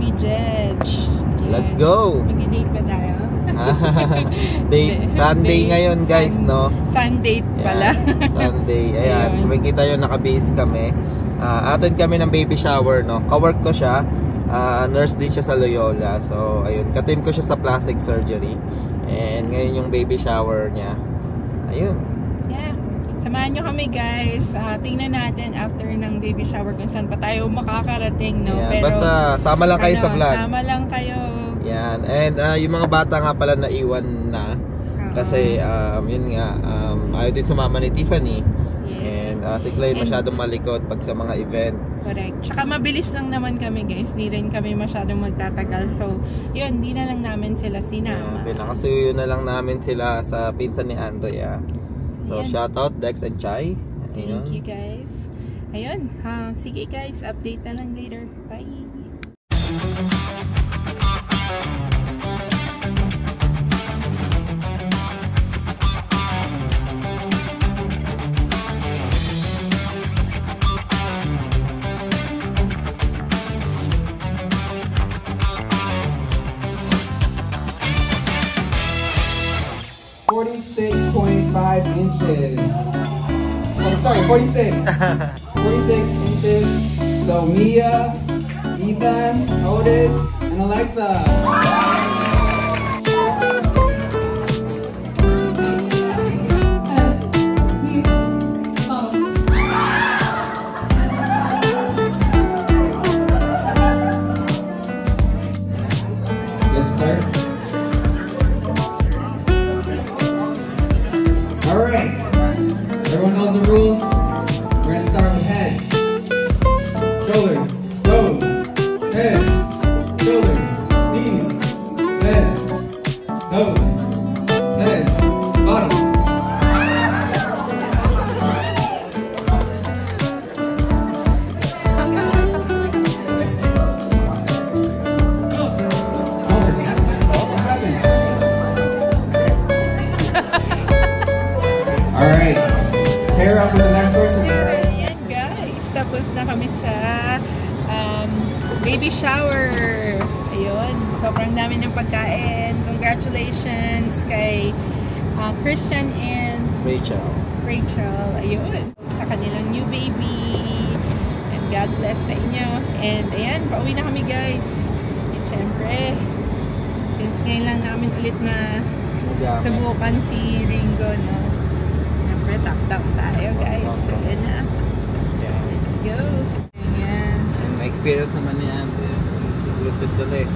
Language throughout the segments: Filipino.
ni Jedge. Let's go! Mag-date ba tayo? Sunday ngayon guys, no? Sunday pala. Sunday. Ayan, kumikita yun, naka-base kami. Attend kami ng baby shower, no? Ka-work ko siya. Nurse din siya sa Loyola. So, ayun, ka-team ko siya sa plastic surgery. And ngayon yung baby shower niya. Ayun. Yeah. Samahan nyo kami guys. Tingnan natin after ng baby shower kung saan pa tayo makakarating, no? Yeah, pero basta sama lang kayo sa vlog. Sama lang kayo. Yan. And yung mga bata nga pala naiwan na. Kasi yun nga, ayaw din sumama ni Tiffany. Yes. And si Clay masyadong malikot pag sa mga event. Correct. Tsaka mabilis lang naman kami guys. Hindi rin kami masyadong magtatagal. So, yun, di na lang namin sila sinama. Pinakasuyo na lang namin sila sa pinsan ni Andrea. So, shout out Dex and Chai. Ayun. Thank you guys. Ayun. Sige guys, update na lang later. Bye! Inches. Oh, sorry, 46. 46 inches. So Mia, Ethan, Otis, and Alexa. Let's start. Alright, everyone knows the rules. We're going to start with head, shoulders, toes, head, shoulders, knees, head, toes, head, bottom. Alright, pair up with the next person. Ayan guys, tapos na kami sa baby shower. Ayun, sobrang dami ng pagkain. Congratulations kay Christian and Rachel. Ayun, sa kanilang new baby. And God bless sa inyo. And ayan, pauwi na kami guys. And syempre, since ngayon lang namin ulit na subukan si Ringo, no? Top down tayo guys. So yun na. Let's go. Ayan. Na-experience naman yan. Lupit tuloy.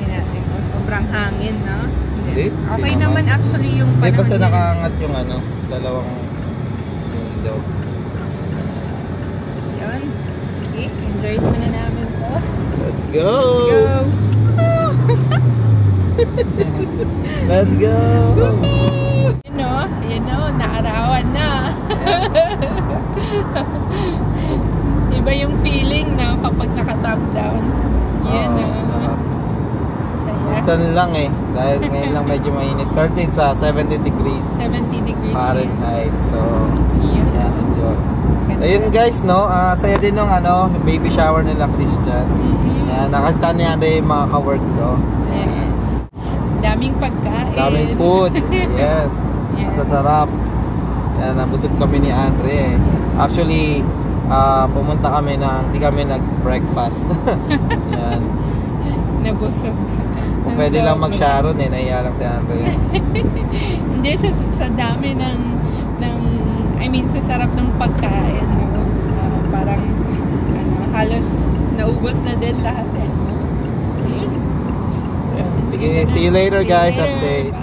Ayan. Sobrang hangin, no? Hindi. Okay naman actually yung panahon. Hindi, basta nakaangat yung dalawang window. Yun. Sige, enjoy muna namin to. Let's go! Let's go! Let's go! You know, naarawan na. Iba yung feeling na kapag naka-top down. Yan Saya. Minsan lang dahil ngayon lang medyo mainit. Currently sa 70 degrees. 70 degrees Fahrenheit. So, yeah, enjoy. Ayun guys, no? Saya din nung baby shower nila Christian. Nakakita niya rin yung mga ka-work ko. Yes. Daming pagkain. Daming food. Yes. Masasarap. Yan, nabusog kami ni Andre. Actually, pumunta kami hindi kami nag-breakfast. Yan. Nabusog. Kung pwede lang mag-sharon nahiya lang si Andre. Hindi, sa dami sa sarap ng pagkain. No? Parang, halos naubos na din lahat. Sige, see you later guys. Update.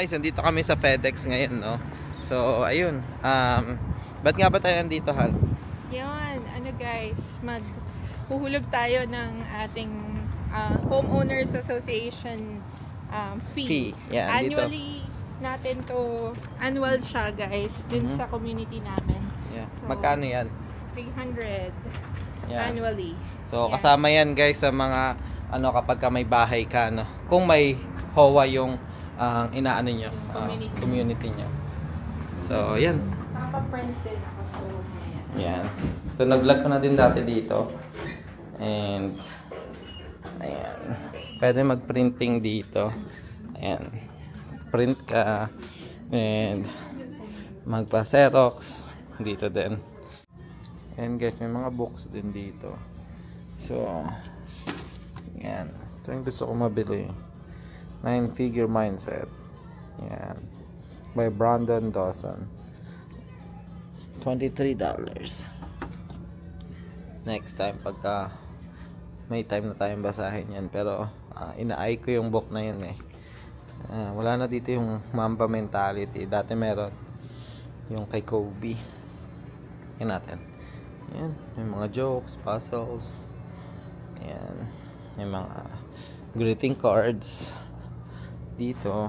Nandito kami sa FedEx ngayon, no? So, ayun. Ba't nga ba tayo nandito, Hal? Yun, ano guys, maghuhulog tayo ng ating Homeowners Association fee. Yan, Annually natin to, annual siya guys, dun sa community namin. Yeah. So, Magkano yan? 300 Yan. annually. So, Yan. kasama yan guys sa mga, ano, kapag ka may bahay ka, no? Kung may HOA yung inaano nyo, community nyo. So, yan. Nakaprint din ako, so Yan. So, nag-vlog ko na din dati dito. And, ayan. Pwede mag-printing dito. Ayan. Print ka. And, magpa-xerox. Dito din. And guys, may mga books din dito. So, yan. Ito yung gusto ko mabili. 9-Figure Mindset. Yan. By Brandon Dawson. $23. Next time, pagka may time na tayong basahin yan. Pero, ina-eye ko yung book na yun eh. Wala na dito yung Mamba Mentality. Dati meron. Yung kay Kobe. Yan natin. Yan. May mga jokes, puzzles. Yan. May mga greeting cards. Dito.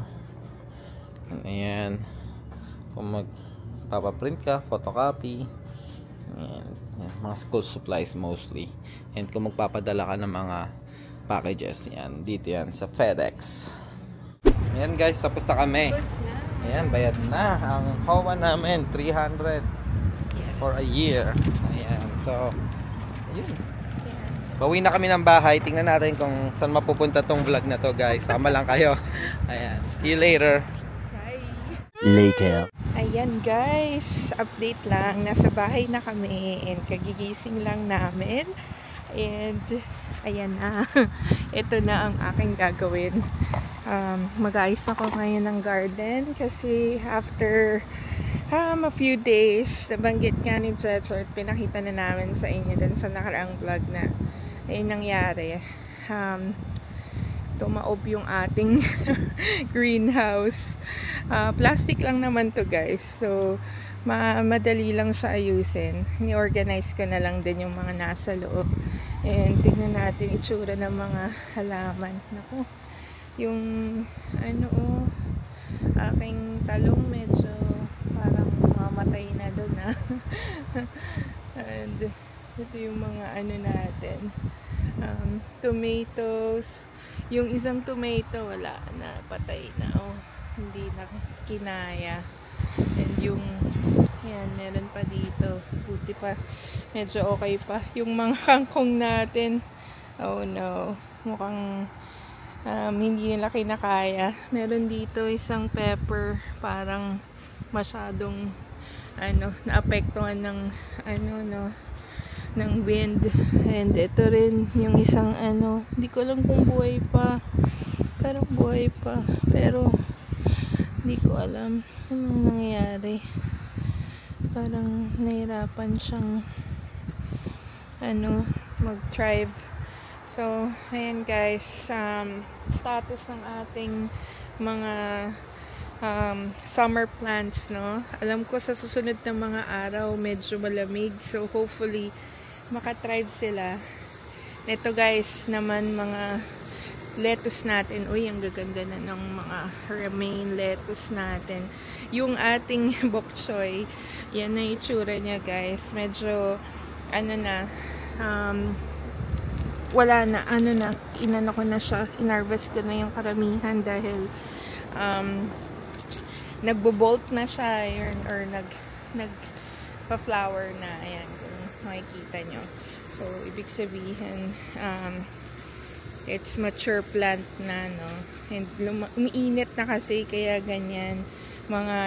Ayan. Kung magpapaprint ka, photocopy. Ayan. Yan. Mga school supplies mostly. And kung magpapadala ka ng mga packages. Yan. Dito yan. Sa FedEx. Ayan guys. Tapos na kami. Ayan. Bayad na. Ang HOA namin. 300 for a year. Ayan. So, ayun. Bawi na kami ng bahay. Tingnan natin kung saan mapupunta tong vlog na to guys. Sama lang kayo. Ayan. See you later. Bye. Later. Ayan guys, update lang. Nasa bahay na kami and kagigising lang namin. And ayan na. Ito na ang aking gagawin. Mag-ayos ako ngayon ng garden kasi after a few days, nabanggit nga ni Jetcher at pinakita na namin sa inyo din sa nakaraang vlog na nangyari. Tumaob yung ating greenhouse. Plastic lang naman to guys. So, madali lang siya ayusin. Ni-organize ko na lang din yung mga nasa loob. And tignan natin itsura ng mga halaman. Naku, yung aking talong medyo parang mamatay na doon na. And ito yung mga natin. Tomatoes. Yung isang tomato wala na, patay na. Hindi na kinaya. And yung yan, meron pa dito. Buti pa. Medyo okay pa. Yung mga kangkong natin. Oh no. Mukhang hindi nila kinakaya. Meron dito isang pepper. Parang masyadong naapektuhan ng ng wind. And ito rin yung isang hindi ko alam kung buhay pa. Parang buhay pa. Pero hindi ko alam anong nangyayari. Parang nahirapan siyang mag-thrive. So, ayan guys, status ng ating mga summer plants, no? Alam ko sa susunod na mga araw medyo malamig, so hopefully makathrive sila. Ito guys naman, mga lettuce natin. Uy, ang gaganda na ng mga romaine lettuce natin. Yung ating bok choy, yan na itsura niya guys. Medyo wala na, inano ko na siya, inarvest ko na yung karamihan dahil nagbo-bolt na siya or nagpa-flower na. Ayan, kung makikita nyo. So, ibig sabihin, it's mature plant na, no? And umiinit na kasi, kaya ganyan.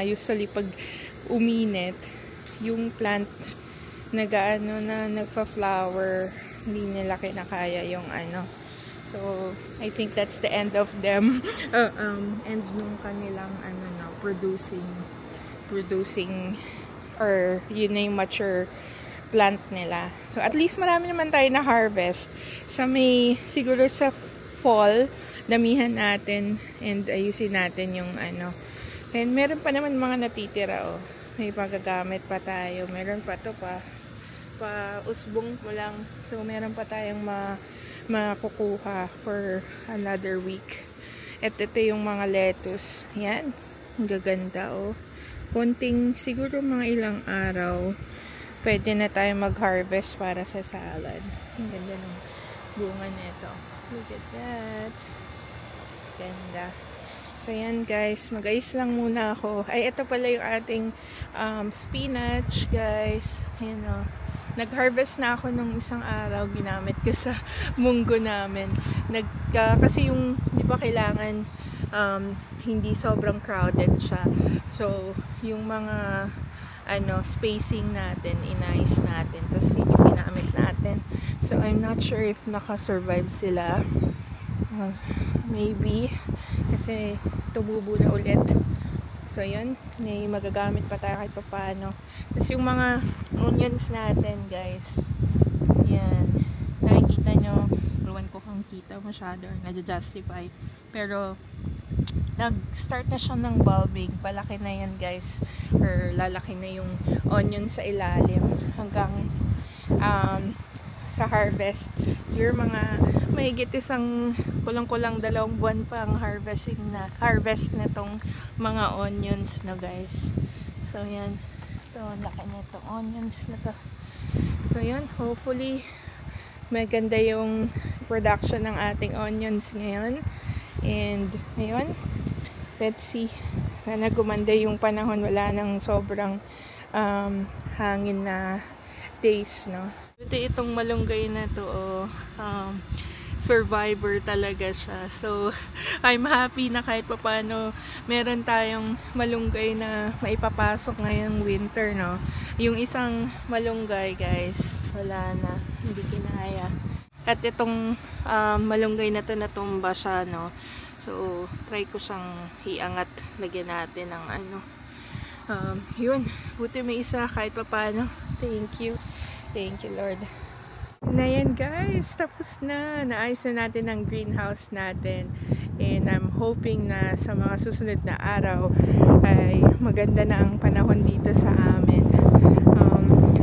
Usually pag uminit, yung plant nagpa-flower, hindi nila kinakaya yung So, I think that's the end of them. End nung kanilang producing or yun na yung mature plant nila. So, at least marami naman tayo na harvest. Siguro sa fall, damihan natin and ayusin natin yung And meron pa naman mga natitira, May pagagamit pa tayo. Meron pa to pa. ipa-usbong mo lang. So, meron pa tayong makukuha for another week. At ito yung mga lettuce. Yan. Ang gaganda, oh. Konting, siguro mga ilang araw, pwede na tayo mag-harvest para sa salad. Ang ganda ng bunga nito. Look at that. Ganda. So, yan guys. Mag-ayos lang muna ako. Ay, ito pala yung ating spinach, guys. Ayan, oh. Nag-harvest na ako nung isang araw. Ginamit ko sa munggo namin. Kasi yung, di ba kailangan hindi sobrang crowded siya. So, yung mga spacing natin, inayos natin. Tapos yun yung ginamit natin. So, I'm not sure if naka-survive sila. Maybe. Kasi tumubo na ulit. So, yun. May magagamit pa tayo kahit paano. Tapos yung mga onions natin, guys. Yan. Nakikita nyo. Ruwan ko kang kita masyado. Nadja-justify. Pero, nag-start na siya ng bulbing. Palaki na yan, guys. Or lalaki na yung onion sa ilalim. Hanggang sa harvest. Siguro mga mahigit isang kulang-kulang 2 buwan pa ang harvest na tong mga onions na, guys. So, yan. Ito, laki na itong onions na to. So, yan. Hopefully, maganda yung production ng ating onions ngayon. And, ayun. Let's see. Sana gumanda yung panahon. Wala nang sobrang hangin na days, no? Itong malunggay na to, survivor talaga siya. So, I'm happy na kahit papano meron tayong malunggay na maipapasok ngayong winter, no? Yung isang malunggay, guys, wala na. Hindi kinaya. At itong malunggay na to, natumba siya, no? So, try ko siyang iangat. Lagyan natin ng yun. Buti may isa kahit papano. Thank you. Thank you, Lord. Na yan, guys. Tapos na. Naayos na natin ang greenhouse natin. And I'm hoping na sa mga susunod na araw ay maganda na ang panahon dito sa amin.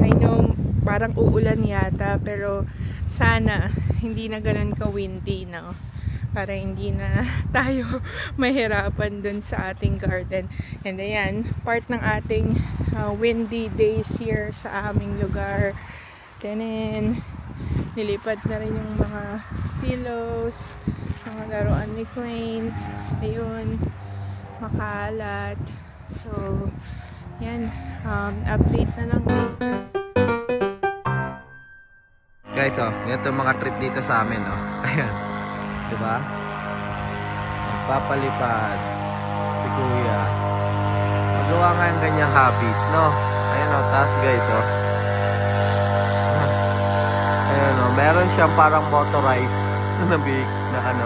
I know parang uulan yata, pero sana hindi na ganun ka-windy, no? Para hindi na tayo mahirapan dun sa ating garden. And ayan, part ng ating windy days here sa aming lugar. Then, nilipat na rin yung mga pillows, mga laruan ni Klein. Ayun, makalat. So, yan, update na lang later. Guys, ganito mga trip dito sa amin, Ayan. Diba? Magpapalipad. Si Kuya. Magawa nga yung ganyang hobbies, no? Ayan, taas guys, Ayan, meron siyang parang motorized na big na Ayan.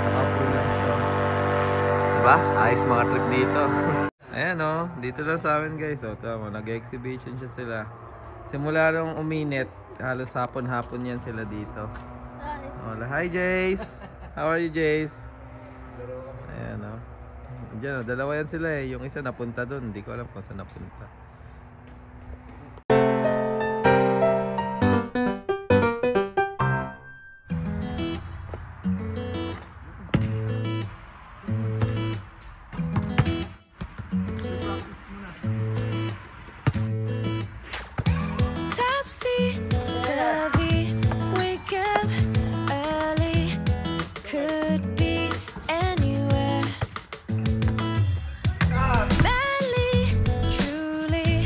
Naka-pull lang siya. Diba? Ayos mga trip dito. Ayan, dito lang sa amin guys, tama, nag-exhibition siya sila. Simula nung uminit, halos hapon-hapon yan sila dito. Hola, hi Jace! How are you, Jace? Ayan, Diyan, dalawa yan sila eh. Yung isa napunta doon, hindi ko alam kung saan napunta. Truly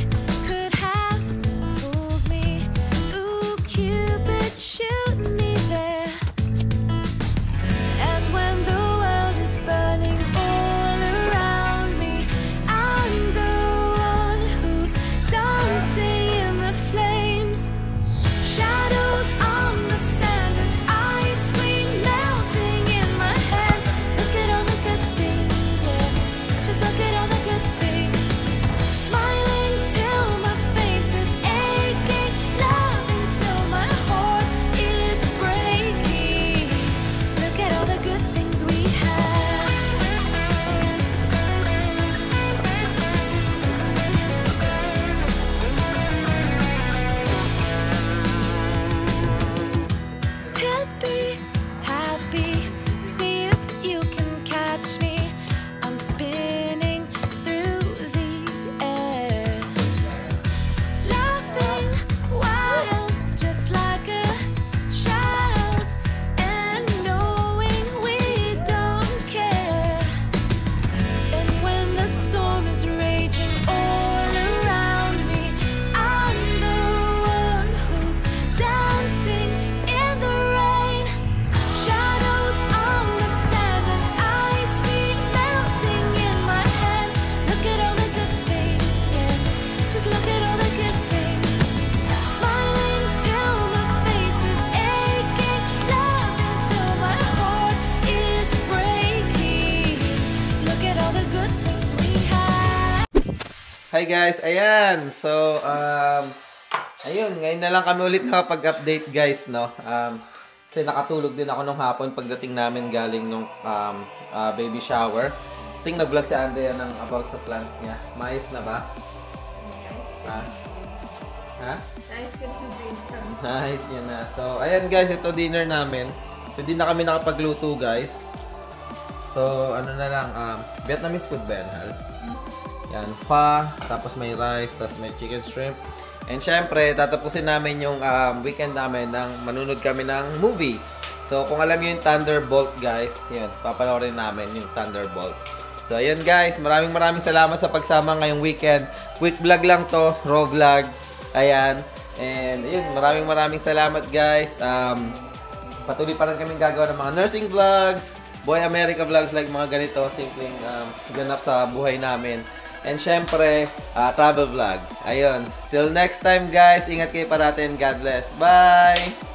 Hi guys, ayan. So, ayun, ngayon na lang kami ulit nakapag-update guys, no? Kasi nakatulog din ako nung hapon pagdating namin galing nung baby shower. I think nag-vlog si Andrea ng about sa plants niya. Maayos na ba? Ha? Ha? Nice ka na breadcrumbs. Nice yun na. So, ayan guys, ito dinner namin. So, hindi na kami nakapagluto guys. So, ano na lang, Vietnamese food ba yan, Hal? Yan, pho, tapos may rice, tapos may chicken shrimp. And syempre, tatapusin namin yung weekend namin ng manunod kami ng movie. So, kung alam niyo yung Thunderbolt guys, yun, papanoorin namin yung Thunderbolt. So, ayun guys, maraming salamat sa pagsama ngayong weekend. Quick vlog lang to, raw vlog. Ayan. And, ayun, maraming salamat guys. Patuloy pa rin kami gagawa ng mga nursing vlogs, Boy America vlogs, like mga ganito, simpleng ganap sa buhay namin. And syempre, travel vlog. Ayun. Till next time guys, ingat kayo parati and God bless. Bye!